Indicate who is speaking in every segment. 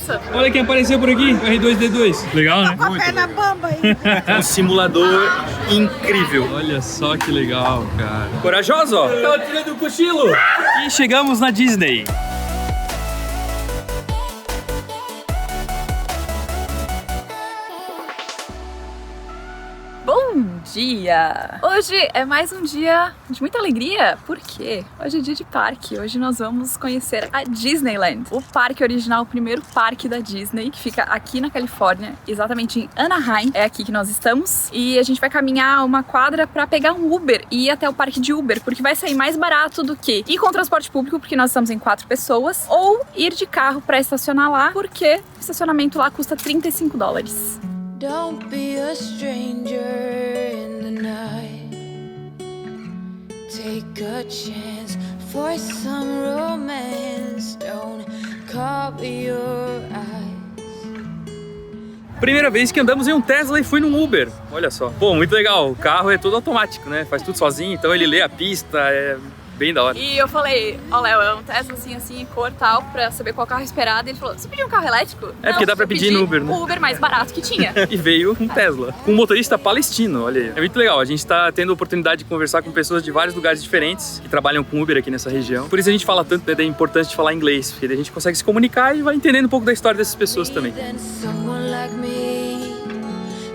Speaker 1: graça.
Speaker 2: Olha quem apareceu por aqui, o R2-D2. Legal, né?
Speaker 3: Com a perna bamba aí.
Speaker 2: Um simulador incrível. Olha só que legal, cara. Corajoso, ó. Tava tirando o cochilo. E chegamos na Disney.
Speaker 1: Bom dia! Hoje é mais um dia de muita alegria, porque hoje é dia de parque. Hoje nós vamos conhecer a Disneyland, o parque original, o primeiro parque da Disney, que fica aqui na Califórnia, exatamente em Anaheim. É aqui que nós estamos. E a gente vai caminhar uma quadra para pegar um Uber e ir até o parque de Uber, porque vai sair mais barato do que ir com transporte público, porque nós estamos em 4 pessoas, ou ir de carro para estacionar lá, porque o estacionamento lá custa $35.
Speaker 4: Don't be a stranger in the night. Take a chance for some romance. Don't cover your eyes.
Speaker 2: Primeira vez que andamos em um Tesla e fui num Uber. Olha só. Pô, muito legal. O carro é todo automático, né? Faz tudo sozinho, então ele lê a pista, é bem da hora.
Speaker 1: E eu falei, ó Léo, é um Tesla assim, cor tal, pra saber qual carro esperar. Ele falou, você pediu um carro elétrico?
Speaker 2: É, porque dá pra pedir no Uber, né?
Speaker 1: O Uber mais barato que tinha.
Speaker 2: E veio um Tesla, com um motorista palestino, olha aí. É muito legal, a gente tá tendo a oportunidade de conversar com pessoas de vários lugares diferentes que trabalham com Uber aqui nessa região. Por isso a gente fala tanto da importância de falar inglês, porque a gente consegue se comunicar e vai entendendo um pouco da história dessas pessoas também.
Speaker 4: Then someone like me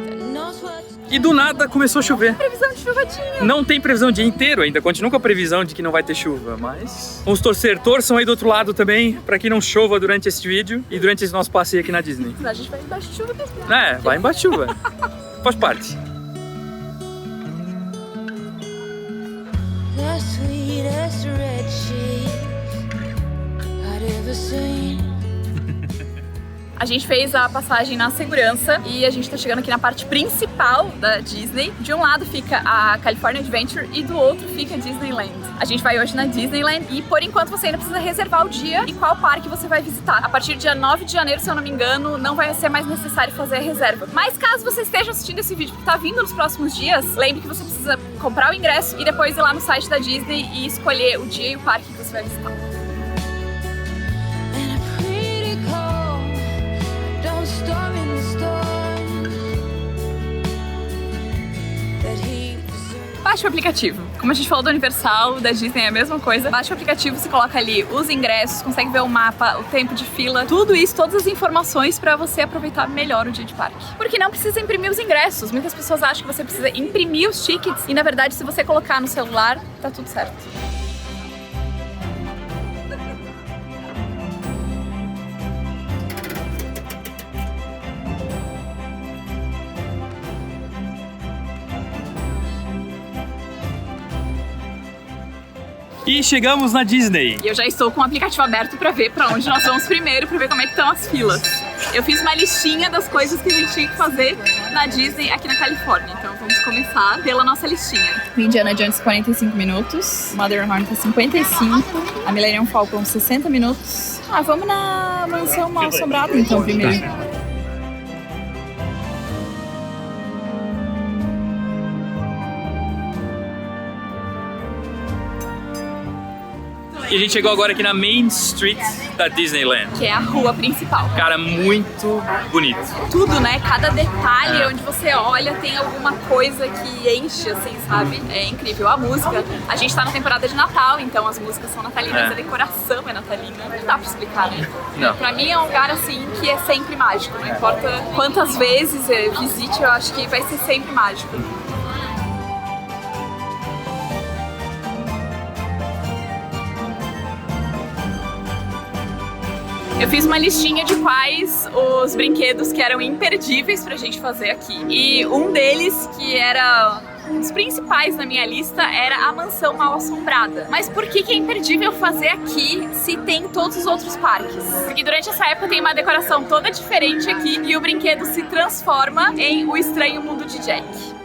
Speaker 4: that knows what.
Speaker 2: E do nada começou a chover.
Speaker 1: Previsão de chuva tinha.
Speaker 2: Não tem previsão o dia inteiro ainda, continua com a previsão de que não vai ter chuva, mas vamos torcer, torçam aí do outro lado também, pra que não chova durante esse vídeo e durante esse nosso passeio aqui na Disney.
Speaker 1: A gente vai embaixo de chuva mesmo, né?
Speaker 2: É, vai embaixo de chuva. Faz parte.
Speaker 4: The sweetest red cheese I'd ever seen.
Speaker 1: A gente fez a passagem na segurança e a gente tá chegando aqui na parte principal da Disney. De um lado fica a California Adventure e do outro fica a Disneyland. A gente vai hoje na Disneyland e por enquanto você ainda precisa reservar o dia e qual parque você vai visitar. A partir do dia 9 de janeiro, se eu não me engano, não vai ser mais necessário fazer a reserva. Mas caso você esteja assistindo esse vídeo que tá vindo nos próximos dias, lembre que você precisa comprar o ingresso e depois ir lá no site da Disney e escolher o dia e o parque que você vai visitar.
Speaker 4: And a pretty cold, don't storm in the storm that he deserves.
Speaker 1: Baixe o aplicativo. Como a gente falou do Universal, da Disney é a mesma coisa. Baixa o aplicativo, você coloca ali os ingressos, consegue ver o mapa, o tempo de fila, tudo isso, todas as informações pra você aproveitar melhor o dia de parque. Porque não precisa imprimir os ingressos. Muitas pessoas acham que você precisa imprimir os tickets e na verdade se você colocar no celular, tá tudo certo.
Speaker 2: E chegamos na Disney.
Speaker 1: E eu já estou com o aplicativo aberto pra ver pra onde nós vamos primeiro, pra ver como é que estão as filas. Eu fiz uma listinha das coisas que a gente tinha que fazer na Disney aqui na Califórnia. Então vamos começar pela nossa listinha. Indiana Jones 45 minutos, Matterhorn tá 55, a Millennium Falcon 60 minutos. Ah, vamos na Mansão Mal Assombrada então primeiro.
Speaker 2: E a gente chegou agora aqui na Main Street da Disneyland.
Speaker 1: Que é a rua principal.
Speaker 2: Cara, muito bonito.
Speaker 1: Tudo, né? Cada detalhe onde você olha tem alguma coisa que enche, assim, sabe? É incrível. A música, a gente tá na temporada de Natal, então as músicas são natalinas, a decoração é natalina. Não dá pra explicar, né?
Speaker 2: Não.
Speaker 1: Pra mim é um lugar, assim, que é sempre mágico. Não importa quantas vezes visite, eu acho que vai ser sempre mágico. Eu fiz uma listinha de quais os brinquedos que eram imperdíveis pra gente fazer aqui. E um deles, que era um dos principais na minha lista, era a Mansão Mal Assombrada. Mas por que é imperdível fazer aqui se tem em todos os outros parques? Porque durante essa época tem uma decoração toda diferente aqui e o brinquedo se transforma em O Estranho Mundo de Jack.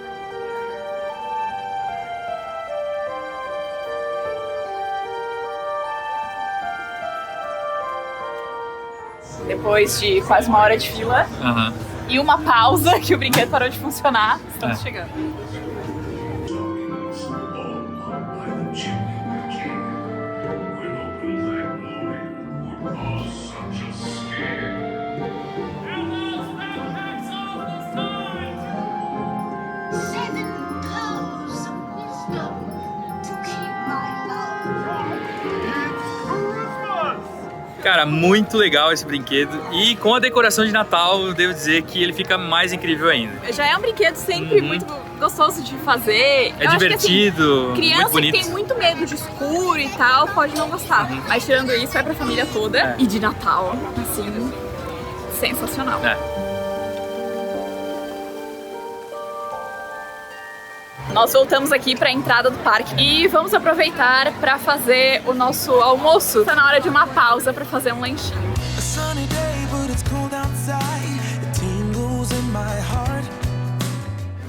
Speaker 1: Depois de quase uma hora de fila e uma pausa que o brinquedo parou de funcionar, estamos chegando.
Speaker 2: Cara, muito legal esse brinquedo. E com a decoração de Natal, eu devo dizer que ele fica mais incrível ainda.
Speaker 1: Já é um brinquedo sempre muito gostoso de fazer.
Speaker 2: É divertido,
Speaker 1: Acho que, assim, criança
Speaker 2: muito bonito.
Speaker 1: que tem muito medo de escuro e tal, pode não gostar. Mas tirando isso, vai pra família toda. E de Natal, assim, sensacional. Nós voltamos aqui para a entrada do parque e vamos aproveitar para fazer o nosso almoço. Está na hora de uma pausa para fazer um lanchinho.
Speaker 3: A sunny day, but it's cold outside. It tingles in my heart.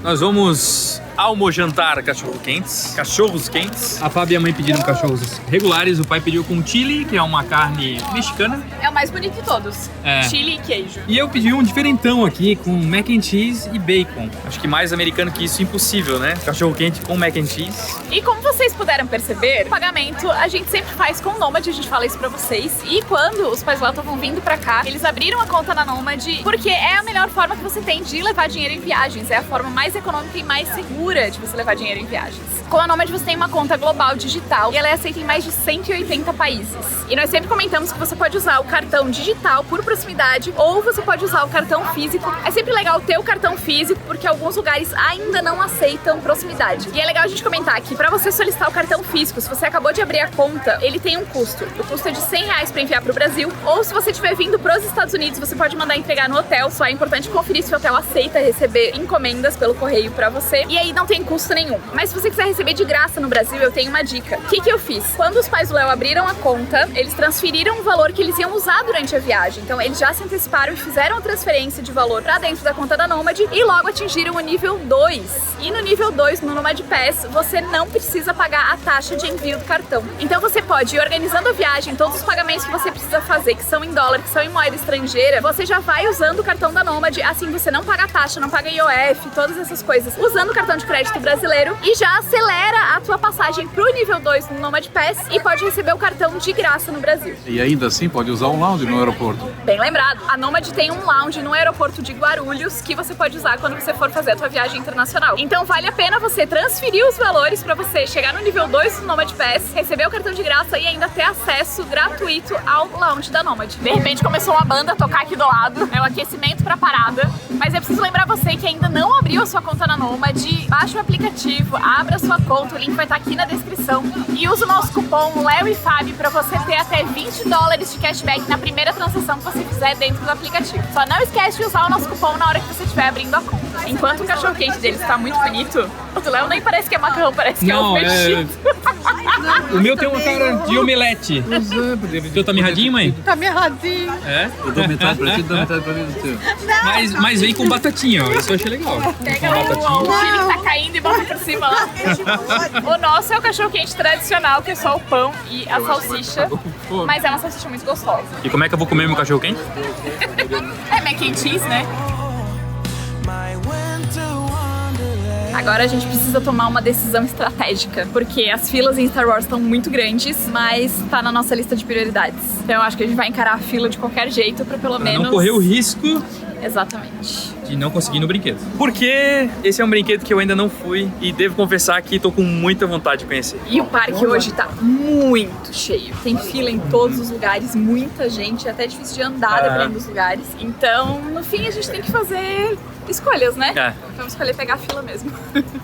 Speaker 2: Nós vamos almojantar cachorros quentes. A Fábio e a mãe pediram cachorros regulares, o pai pediu com chili, que é uma carne mexicana.
Speaker 1: É o mais bonito de todos. Chili e queijo.
Speaker 2: E eu pedi um diferentão aqui, com mac and cheese e bacon. Acho que mais americano que isso, impossível, né? Cachorro quente com mac and cheese.
Speaker 1: E como vocês puderam perceber, o pagamento a gente sempre faz com o Nomad, a gente fala isso pra vocês. E quando os pais lá estavam vindo pra cá, eles abriram a conta na Nomad, porque é a melhor forma que você tem de levar dinheiro em viagens. É a forma mais econômica e mais segura de você levar dinheiro em viagens. Com a Nomad você tem uma conta global digital e ela é aceita em mais de 180 países. E nós sempre comentamos que você pode usar o cartão digital por proximidade ou você pode usar o cartão físico. É sempre legal ter o cartão físico porque alguns lugares ainda não aceitam proximidade. E é legal a gente comentar que para você solicitar o cartão físico, se você acabou de abrir a conta, ele tem um custo. O custo é de R$100 para enviar para o Brasil, ou se você estiver vindo para os Estados Unidos, você pode mandar entregar no hotel. Só é importante conferir se o hotel aceita receber encomendas pelo correio para você. E aí não tem custo nenhum. Mas se você quiser receber de graça no Brasil, eu tenho uma dica. O que eu fiz? Quando os pais do Léo abriram a conta, eles transferiram o valor que eles iam usar durante a viagem. Então eles já se anteciparam e fizeram a transferência de valor para dentro da conta da Nomad e logo atingiram o nível 2. E no nível 2, no Nomad Pass, você não precisa pagar a taxa de envio do cartão. Então você pode ir organizando a viagem, todos os pagamentos que você precisa fazer, que são em dólar, que são em moeda estrangeira, você já vai usando o cartão da Nomad, assim você não paga taxa, não paga IOF, todas essas coisas, usando o cartão de crédito brasileiro e já acelera a tua passagem pro nível 2 no Nomad Pass e pode receber o cartão de graça no Brasil.
Speaker 5: E ainda assim pode usar um lounge no aeroporto.
Speaker 1: Bem lembrado, a Nomad tem um lounge no aeroporto de Guarulhos que você pode usar quando você for fazer a tua viagem internacional. Então vale a pena você transferir os valores para você chegar no nível 2 do Nomad Pass, receber o cartão de graça e ainda ter acesso gratuito ao lounge da Nomad. De repente começou uma banda a tocar aqui do lado, é o aquecimento para parada, mas eu preciso lembrar você que ainda não abriu a sua conta na Nomad, baixa o aplicativo, abra a sua conta, o link vai estar aqui na descrição e usa o nosso cupom Léo e Fábio para você ter até $20 de cashback na primeira transação que você fizer dentro do aplicativo. Só não esquece de usar o nosso cupom na hora que você estiver abrindo a conta. Enquanto o cachorro quente dele está muito bonito, o do Léo nem parece que é macarrão, parece que
Speaker 2: Não,
Speaker 1: é um peixe.
Speaker 2: O meu tem uma cara de omelete. O teu tá mirradinho, mãe?
Speaker 1: Tá mirradinho.
Speaker 2: É?
Speaker 5: Eu dou metade pra ti, dou metade pra mim do teu.
Speaker 2: Mas vem com batatinha, ó. Isso eu achei legal.
Speaker 1: Pega
Speaker 2: Com
Speaker 1: o
Speaker 2: batatinha.
Speaker 1: chile que tá caindo e bota por cima lá. O nosso é o cachorro quente tradicional, que é só o pão e a salsicha. Mas é uma salsicha muito gostosa.
Speaker 2: E como é que eu vou comer meu cachorro quente?
Speaker 1: É mac and cheese, né?
Speaker 3: My winter wonderland.
Speaker 1: Agora a gente precisa tomar uma decisão estratégica, porque as filas em Star Wars estão muito grandes, mas tá na nossa lista de prioridades. Então eu acho que a gente vai encarar a fila de qualquer jeito pra pelo
Speaker 2: Pra
Speaker 1: menos...
Speaker 2: não correr o risco
Speaker 1: Exatamente.
Speaker 2: de não conseguir ir no brinquedo. Porque esse é um brinquedo que eu ainda não fui e devo confessar que tô com muita vontade de conhecer.
Speaker 1: E o parque hoje tá muito cheio. Tem fila em todos os lugares, muita gente, é até difícil de andar dependendo dos lugares. Então, no fim, a gente tem que fazer escolhas, né?
Speaker 2: É.
Speaker 1: Vamos escolher pegar a fila mesmo.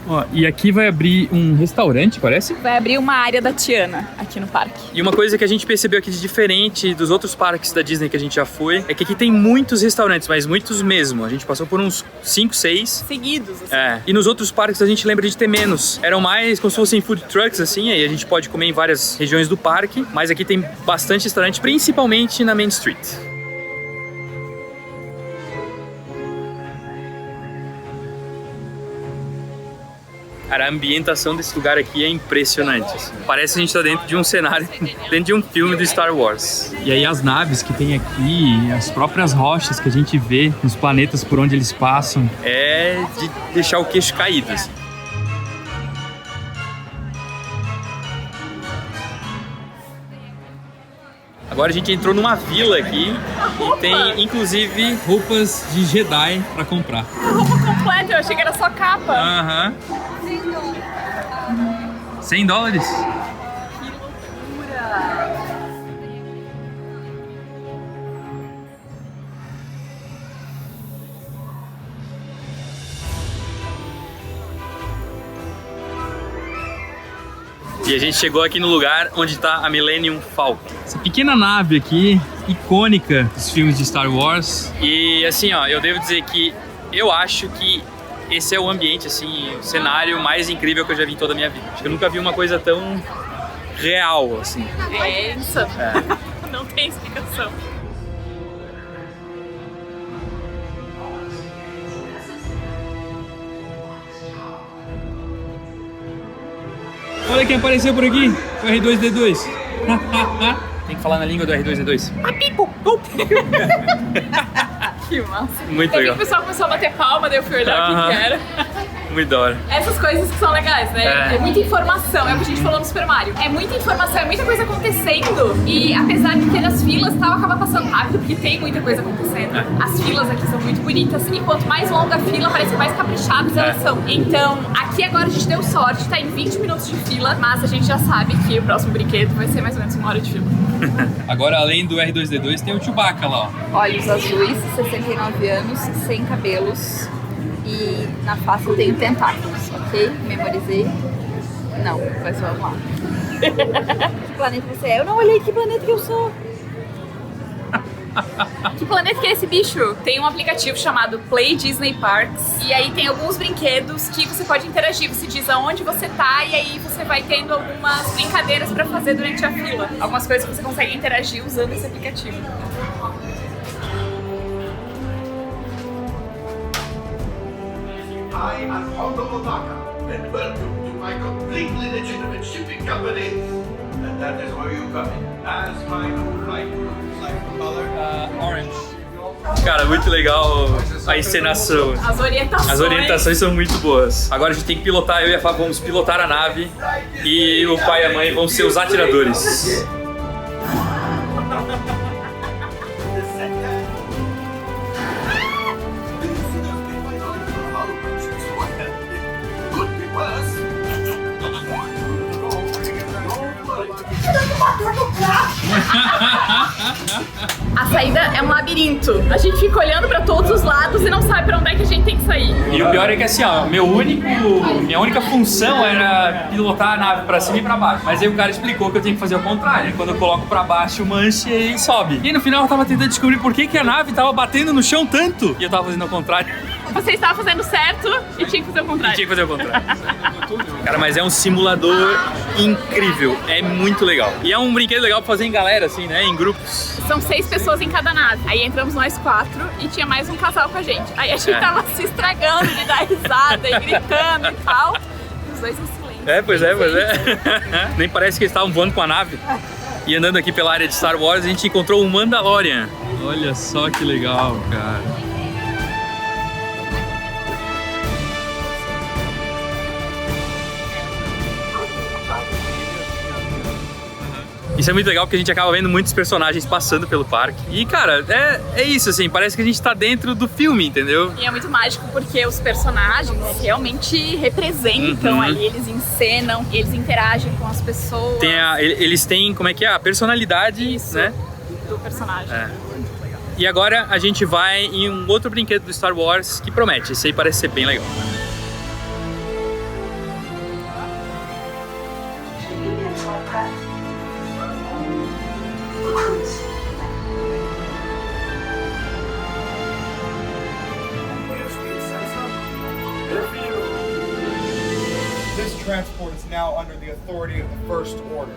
Speaker 2: Ó, e aqui vai abrir um restaurante, parece?
Speaker 1: Vai abrir uma área da Tiana aqui no parque.
Speaker 2: E uma coisa que a gente percebeu aqui de diferente dos outros parques da Disney que a gente já foi, é que aqui tem muitos restaurantes, mas muitos mesmo. A gente passou por uns 5, 6.
Speaker 1: Seguidos, assim.
Speaker 2: É. E nos outros parques a gente lembra de ter menos. Eram mais como se fossem food trucks, assim, aí a gente pode comer em várias regiões do parque, mas aqui tem bastante restaurante, principalmente na Main Street. Cara, a ambientação desse lugar aqui é impressionante, assim. Parece que a gente tá dentro de um cenário, dentro de um filme do Star Wars. E aí as naves que tem aqui, as próprias rochas que a gente vê nos planetas por onde eles passam, é de deixar o queixo caído, assim. Agora a gente entrou numa vila aqui e tem, inclusive, roupas de Jedi pra comprar.
Speaker 1: A roupa completa, eu achei que era só capa.
Speaker 2: Aham. $100? E a gente chegou aqui no lugar onde tá a Millennium Falcon. Essa pequena nave aqui, icônica dos filmes de Star Wars. E assim, ó, eu devo dizer que eu acho que esse é o ambiente, assim, o cenário mais incrível que eu já vi em toda a minha vida. Acho que eu nunca vi uma coisa tão real, assim.
Speaker 1: É insano. Não tem explicação.
Speaker 2: Olha quem apareceu por aqui, o R2-D2. Tem que falar na língua do R2-D2.
Speaker 1: Que massa.
Speaker 2: Muito
Speaker 1: Eu vi
Speaker 2: legal.
Speaker 1: que o pessoal começou a bater palma, daí eu fui olhar o que era.
Speaker 2: Muito da hora.
Speaker 1: Essas coisas que são legais, né?
Speaker 2: É.
Speaker 1: É muita informação, é o que a gente falou no Super Mario. É muita informação, é muita coisa acontecendo. E apesar de ter as filas, tal, acaba passando rápido, porque tem muita coisa acontecendo. As filas aqui são muito bonitas. E quanto mais longa a fila, parece que mais caprichadas elas são. Então, aqui agora a gente deu sorte, tá em 20 minutos de fila, mas a gente já sabe que o próximo brinquedo vai ser mais ou menos 1 hora de fila.
Speaker 2: Agora, além do R2-D2, tem o Chewbacca lá, ó.
Speaker 1: Olhos azuis, 69 anos, sem cabelos. E na face eu tenho tentáculos, ok? Memorizei? Não, mas vamos lá. Que planeta você é? Eu não olhei que planeta que eu sou. Que planeta que é esse bicho? Tem um aplicativo chamado Play Disney Parks. E aí tem alguns brinquedos que você pode interagir. Você diz aonde você tá e aí você vai tendo algumas brincadeiras pra fazer durante a fila. Algumas coisas que você consegue interagir usando esse aplicativo.
Speaker 6: I am Hondo Otaka, and welcome to my completely legitimate shipping company. And that is where you come in. As my new light color.
Speaker 2: Orange. Cara, muito legal a encenação.
Speaker 1: As orientações.
Speaker 2: As orientações são muito boas. Agora a gente tem que pilotar, eu e a Fábio vamos pilotar a nave e o pai e a mãe vão ser os atiradores.
Speaker 6: Could be worse.
Speaker 1: A saída é um labirinto. A gente fica olhando pra todos os lados e não sabe pra onde é que a gente tem que sair.
Speaker 2: E o pior é que assim, ó, minha única função era pilotar a nave pra cima e pra baixo. Mas aí o cara explicou que eu tenho que fazer o contrário. Quando eu coloco pra baixo, manche e sobe. E aí, no final eu tava tentando descobrir por que a nave tava batendo no chão tanto. E eu tava fazendo o contrário.
Speaker 1: Você estava fazendo certo e tinha que fazer o
Speaker 2: E
Speaker 1: contrário.
Speaker 2: tinha que fazer o contrário. Cara, mas é um simulador incrível. É muito legal. E é um brinquedo legal pra fazer em galera, assim, né? Em grupos.
Speaker 1: São 6 pessoas em cada nave. Aí entramos nós 4 e tinha mais um casal com a gente. Aí a gente tava se estragando de dar risada e gritando e tal. E os dois em silêncio.
Speaker 2: Pois é. Nem parece que eles estavam voando com a nave. E andando aqui pela área de Star Wars, a gente encontrou um Mandalorian. Olha só que legal, cara. Isso é muito legal porque a gente acaba vendo muitos personagens passando pelo parque. E, cara, é isso, assim, parece que a gente tá dentro do filme, entendeu?
Speaker 1: E é muito mágico porque os personagens realmente representam ali, eles encenam, eles interagem com as pessoas.
Speaker 2: Eles têm, como é que é? A personalidade,
Speaker 1: Isso,
Speaker 2: né?
Speaker 1: do personagem.
Speaker 2: E agora a gente vai em um outro brinquedo do Star Wars que promete. Esse aí parece ser bem legal.
Speaker 7: This transport is now under the authority of the First Order.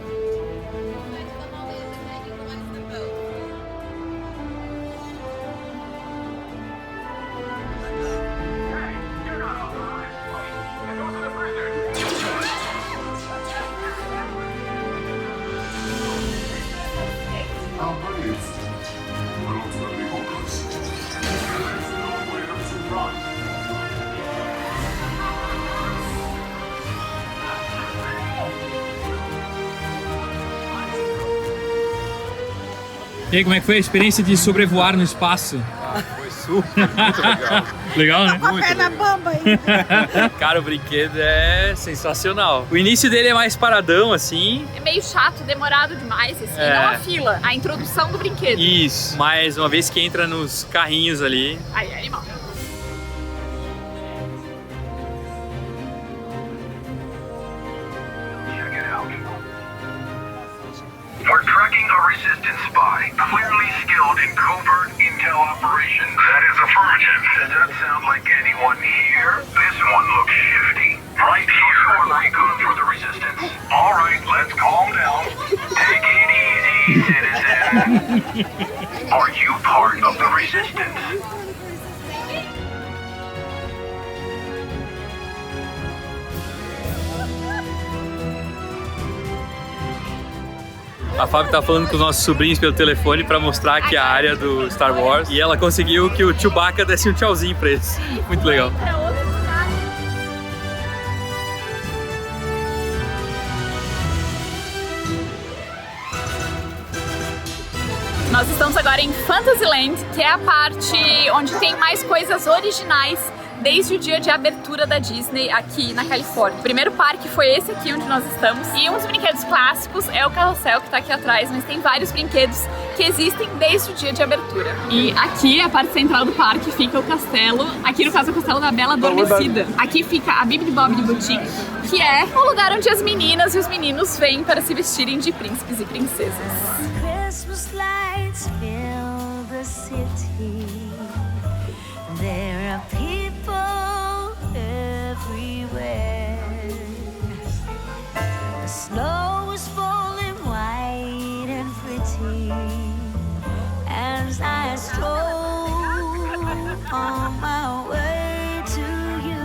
Speaker 6: Our bodies will ultimately hopeless. There's no way to surprise.
Speaker 2: E aí, como é que foi a experiência de sobrevoar no espaço?
Speaker 5: Foi super, muito legal.
Speaker 2: Legal, né?
Speaker 5: Muito legal.
Speaker 2: Cara, o brinquedo é sensacional. O início dele é mais paradão, assim.
Speaker 1: É meio chato, demorado demais, assim,
Speaker 2: É.
Speaker 1: não a fila, a introdução do brinquedo.
Speaker 2: Isso. Mas uma vez que entra nos carrinhos ali,
Speaker 1: Aí é animal.
Speaker 8: in covert intel operation. That is affirmative. Does that sound like anyone here? This one looks shifty. Right here. You're recon for the resistance. All right, let's calm down. Take it easy, citizen. Are you part of the resistance?
Speaker 2: A Fábio tá falando com os nossos sobrinhos pelo telefone pra mostrar aqui a área do Star Wars. E ela conseguiu que o Chewbacca desse um tchauzinho pra eles. Muito legal.
Speaker 1: Nós estamos agora em Fantasyland, que é a parte onde tem mais coisas originais desde o dia de abertura da Disney aqui na Califórnia. O primeiro parque foi esse aqui onde nós estamos, e um dos brinquedos clássicos é o carrossel que tá aqui atrás, mas tem vários brinquedos que existem desde o dia de abertura. E aqui, a parte central do parque, fica o castelo, aqui no caso é o castelo da Bela Adormecida. Aqui fica a Bibbidi Bobbidi Boutique, que é o lugar onde as meninas e os meninos vêm para se vestirem de príncipes e princesas.
Speaker 4: Christmas lights fill the city. There are people everywhere. The snow is falling white and pretty as I stroll on my way to you.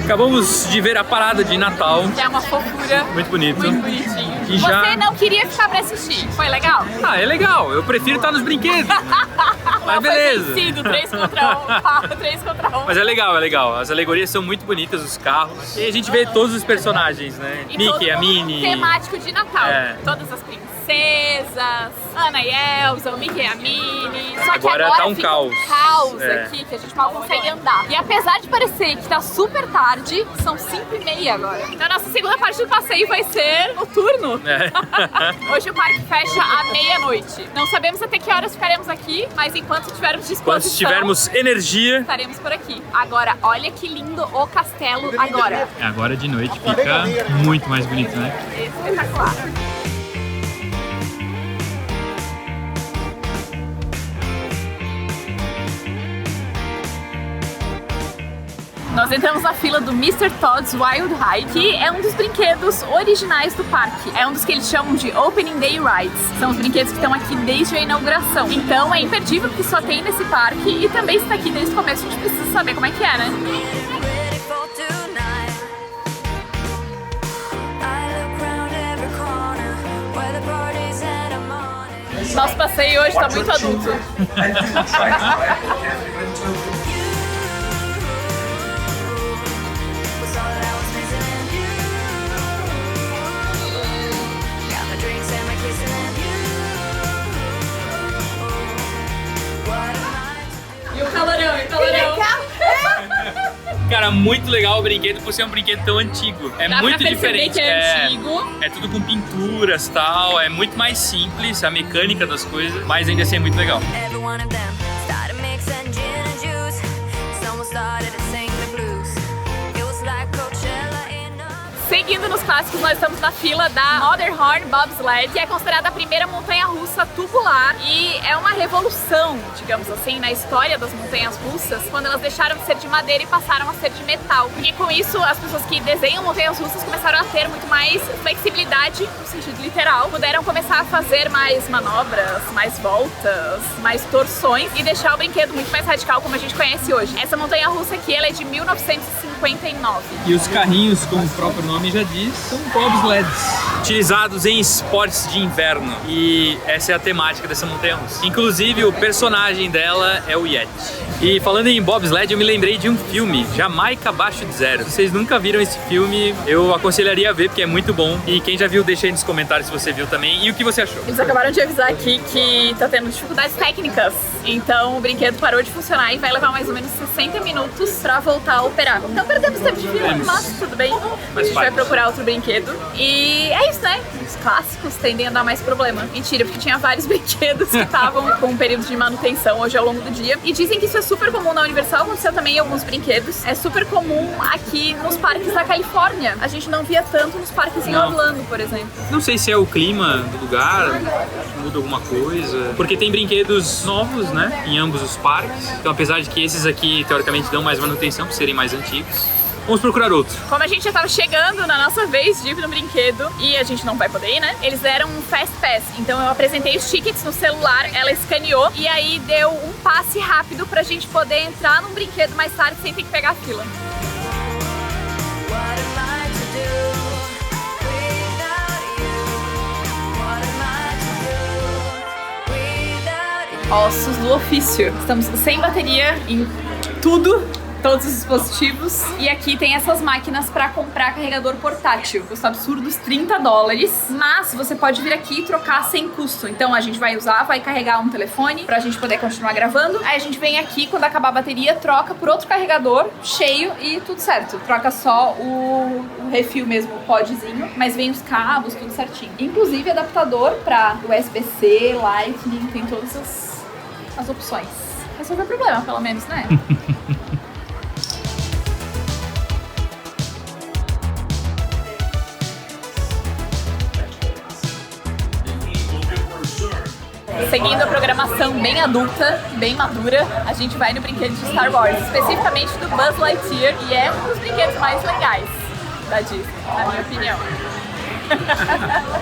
Speaker 2: Acabamos de ver a parada de Natal.
Speaker 1: Que é uma fofura.
Speaker 2: Muito bonito.
Speaker 1: Muito bonitinho.
Speaker 2: E
Speaker 1: Você
Speaker 2: já...
Speaker 1: não queria ficar pra assistir, foi legal?
Speaker 2: Ah, é legal. Eu prefiro estar nos brinquedos. Mas beleza.
Speaker 1: Foi vencido, 3 contra 1. 3 contra 1.
Speaker 2: Mas é legal, é legal. As alegorias são muito bonitas, os carros. E a gente vê todos os personagens, né?
Speaker 1: E
Speaker 2: Mickey, a
Speaker 1: todo mundo
Speaker 2: Minnie.
Speaker 1: temático de Natal.
Speaker 2: É.
Speaker 1: Todas as princesas, Anna e Elsa, o Mickey e a Minnie. Só que
Speaker 2: Agora tá um
Speaker 1: fica
Speaker 2: caos.
Speaker 1: um caos
Speaker 2: É.
Speaker 1: aqui, que a gente mal consegue andar. E apesar de parecer que tá super tarde, são 5h30 agora. Então a nossa segunda parte do passeio vai ser noturno.
Speaker 2: É.
Speaker 1: Hoje o parque fecha à meia-noite. Não sabemos até que horas ficaremos aqui, mas enquanto tivermos disposição,
Speaker 2: Quando tivermos energia.
Speaker 1: estaremos por aqui. Agora, olha que lindo o castelo agora.
Speaker 2: Agora de noite fica muito mais bonito, né?
Speaker 1: Espetacular. Nós entramos na fila do Mr. Todd's Wild Ride, que é um dos brinquedos originais do parque. É um dos que eles chamam de Opening Day Rides. São os brinquedos que estão aqui desde a inauguração. Então é imperdível porque só tem nesse parque, e também se tá aqui desde o começo a gente precisa saber como é que é, né?
Speaker 4: Ready for tonight. I look round every corner where the party's at a morning.
Speaker 1: Nosso passeio hoje tá muito adulto.
Speaker 4: Was all that I was missing and you. Got my drinks and my kissing and you. What am I?
Speaker 1: E o calorão, e o calorão.
Speaker 2: Cara, muito legal o brinquedo por ser um brinquedo tão antigo. É
Speaker 1: Dá
Speaker 2: muito
Speaker 1: pra perceber
Speaker 2: diferente.
Speaker 1: que é antigo.
Speaker 2: É tudo com pinturas e tal. É muito mais simples a mecânica das coisas, mas ainda assim é muito legal.
Speaker 4: Every one of them started mixing gin and juice. Someone started to sing the blues. It was like Coachella in a...
Speaker 1: Seguindo nos clássicos, nós estamos na fila da Matterhorn Bobsled, que é considerada a primeira montanha-russa tubular e é uma revolução, digamos assim, na história das montanhas-russas, quando elas deixaram de ser de madeira e passaram a ser de metal. Porque com isso, as pessoas que desenham montanhas-russas começaram a ter muito mais flexibilidade, no sentido literal, puderam começar a fazer mais manobras, mais voltas, mais torções e deixar o brinquedo muito mais radical como a gente conhece hoje. Essa montanha-russa aqui, ela é de 1959.
Speaker 2: E os carrinhos, como o próprio nome já diz, são bobsleds, utilizados em esportes de inverno. E essa é a temática dessa montanha-russa. Inclusive, o personagem dela é o Yeti. E falando em bobsled, eu me lembrei de um filme, Jamaica Abaixo de Zero. Se vocês nunca viram esse filme, eu aconselharia a ver, porque é muito bom. E quem já viu, deixa aí nos comentários se você viu também. E o que você achou?
Speaker 1: Eles acabaram de avisar aqui que tá tendo dificuldades técnicas, então o brinquedo parou de funcionar e vai levar mais ou menos 60 minutos pra voltar a operar. Então perdemos tempo de fila, mas tudo bem. A gente vai procurar procurar outro brinquedo. E é isso, né? Os clássicos tendem a dar mais problema. Mentira, porque tinha vários brinquedos que estavam com um período de manutenção hoje ao longo do dia. E dizem que isso é super comum na Universal, aconteceu também em alguns brinquedos. É super comum aqui nos parques da Califórnia. A gente não via tanto nos parques em Orlando, por exemplo.
Speaker 2: Não sei se é o clima do lugar, muda alguma coisa. Porque tem brinquedos novos, né? Em ambos os parques. Então, apesar de que esses aqui, teoricamente, dão mais manutenção por serem mais antigos. Vamos procurar outro.
Speaker 1: Como a gente já tava chegando na nossa vez de ir no brinquedo e a gente não vai poder ir, né? Eles deram um Fast Pass. Então eu apresentei os tickets no celular, ela escaneou e aí deu um passe rápido pra gente poder entrar num brinquedo mais tarde sem ter que pegar a fila.
Speaker 4: What am I to do without you? What am I to do without you?
Speaker 1: Ossos do ofício. Estamos sem bateria em tudo. Todos os dispositivos. E aqui tem essas máquinas para comprar carregador portátil. Custa absurdos $30. Mas você pode vir aqui e trocar sem custo. Então a gente vai usar, vai carregar um telefone pra gente poder continuar gravando. Aí a gente vem aqui, quando acabar a bateria, troca por outro carregador cheio e tudo certo. Troca só o refil mesmo, o podzinho. Mas vem os cabos, tudo certinho. Inclusive adaptador pra USB-C, Lightning, tem todas as opções. Resolver o problema, pelo menos, né? Seguindo a programação bem adulta, bem madura, a gente vai no brinquedo de Star Wars, especificamente do Buzz Lightyear, e é um dos brinquedos mais legais da Disney, na minha opinião.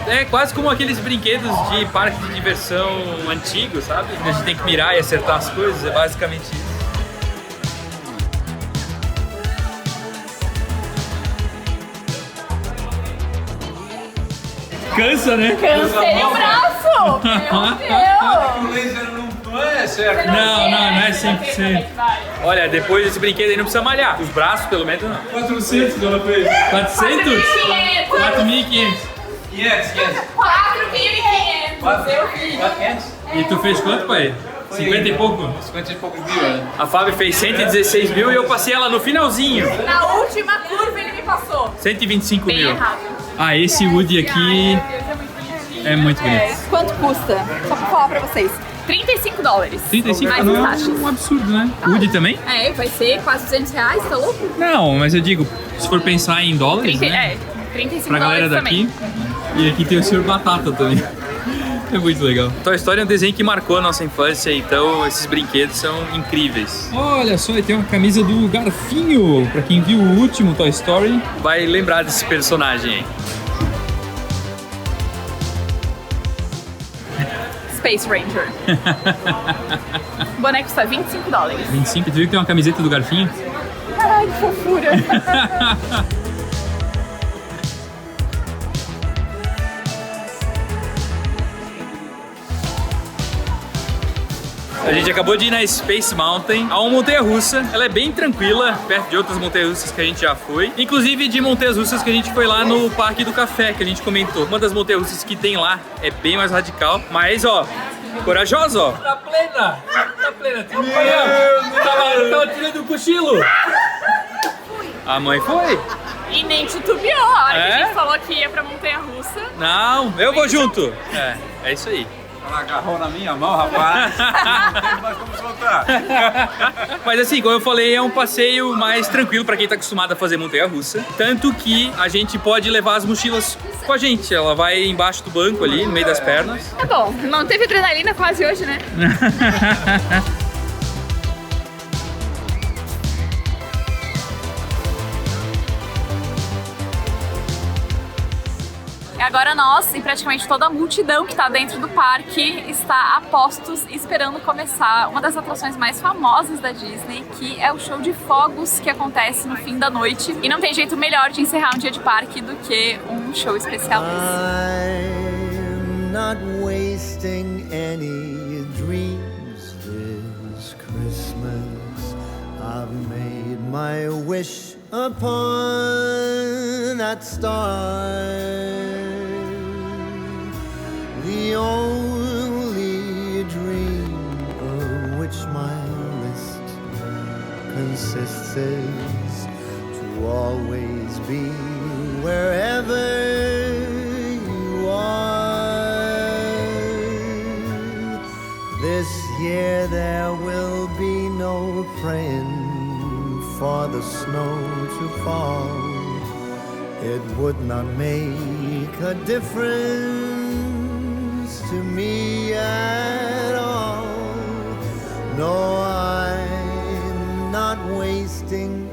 Speaker 2: É quase como aqueles brinquedos de parque de diversão antigo, sabe? A gente tem que mirar e acertar as coisas, é basicamente isso. Cansa, né?
Speaker 1: Cansei o braço! Meu Deus!
Speaker 5: O laser não é certo.
Speaker 2: Não é 100%. Olha, depois desse brinquedo aí não precisa malhar. Os braços, pelo menos, não.
Speaker 5: 400 ela fez.
Speaker 2: 400?
Speaker 1: 4.500!
Speaker 2: 4.500.
Speaker 5: 500.
Speaker 1: 4.500! Eu vi!
Speaker 5: 400?
Speaker 2: E tu fez quanto, pai? 50 e pouco?
Speaker 5: 50 e poucos mil, né?
Speaker 2: A Fábio fez 116 mil e eu passei ela no finalzinho.
Speaker 1: Na última curva ele me passou.
Speaker 2: 125
Speaker 1: Bem
Speaker 2: mil.
Speaker 1: errado.
Speaker 2: Ah, esse Woody aqui é muito bonito.
Speaker 1: Quanto custa? Só pra falar pra vocês. $35.
Speaker 2: 35
Speaker 1: Mais
Speaker 2: não,
Speaker 1: taxas.
Speaker 2: é um absurdo, né? Woody também?
Speaker 1: É, vai ser quase R$200, tá louco?
Speaker 2: Não, mas eu digo, se for pensar em dólares, né?
Speaker 1: 35
Speaker 2: Pra galera
Speaker 1: dólares
Speaker 2: daqui.
Speaker 1: também.
Speaker 2: E aqui tem o Sr. Batata também. É muito legal. Toy Story é um desenho que marcou a nossa infância, então esses brinquedos são incríveis. Olha só, tem uma camisa do Garfinho. Pra quem viu o último Toy Story, vai lembrar desse personagem aí.
Speaker 1: Space Ranger. O boneco custa $25.
Speaker 2: 25, tu viu que tem uma camiseta do Garfinho?
Speaker 1: Ai, que fofura.
Speaker 2: A gente acabou de ir na Space Mountain, a uma montanha-russa. Ela é bem tranquila, perto de outras montanhas-russas que a gente já foi. Inclusive de montanhas-russas que a gente foi lá no Parque do Café, que a gente comentou. Uma das montanhas-russas que tem lá é bem mais radical, mas ó, corajosa, ó. Tá plena, tem um tava tirando um cochilo. A mãe foi?
Speaker 1: E nem titubeou. A hora que
Speaker 2: É?
Speaker 1: a gente falou que ia pra montanha-russa.
Speaker 2: Não, eu vou junto. É isso aí.
Speaker 5: Ela agarrou na minha mão, rapaz. Não tem mais como soltar.
Speaker 2: Mas assim, como eu falei, é um passeio mais tranquilo pra quem tá acostumado a fazer montanha-russa. Tanto que a gente pode levar as mochilas com a gente. Ela vai embaixo do banco ali, no meio das pernas.
Speaker 1: É bom, não teve adrenalina quase hoje, né? Agora nós e praticamente toda a multidão que está dentro do parque está a postos esperando começar uma das atrações mais famosas da Disney, que é o show de fogos que acontece no fim da noite. E não tem jeito melhor de encerrar um dia de parque do que um show especial desse.
Speaker 3: I'm not wasting any dreams this Christmas. I've made my wish upon that star. The only dream of which my list consists is to always be wherever you are. This year there will be no praying for the snow to fall. It would not make a difference to me at all. No, I'm not wasting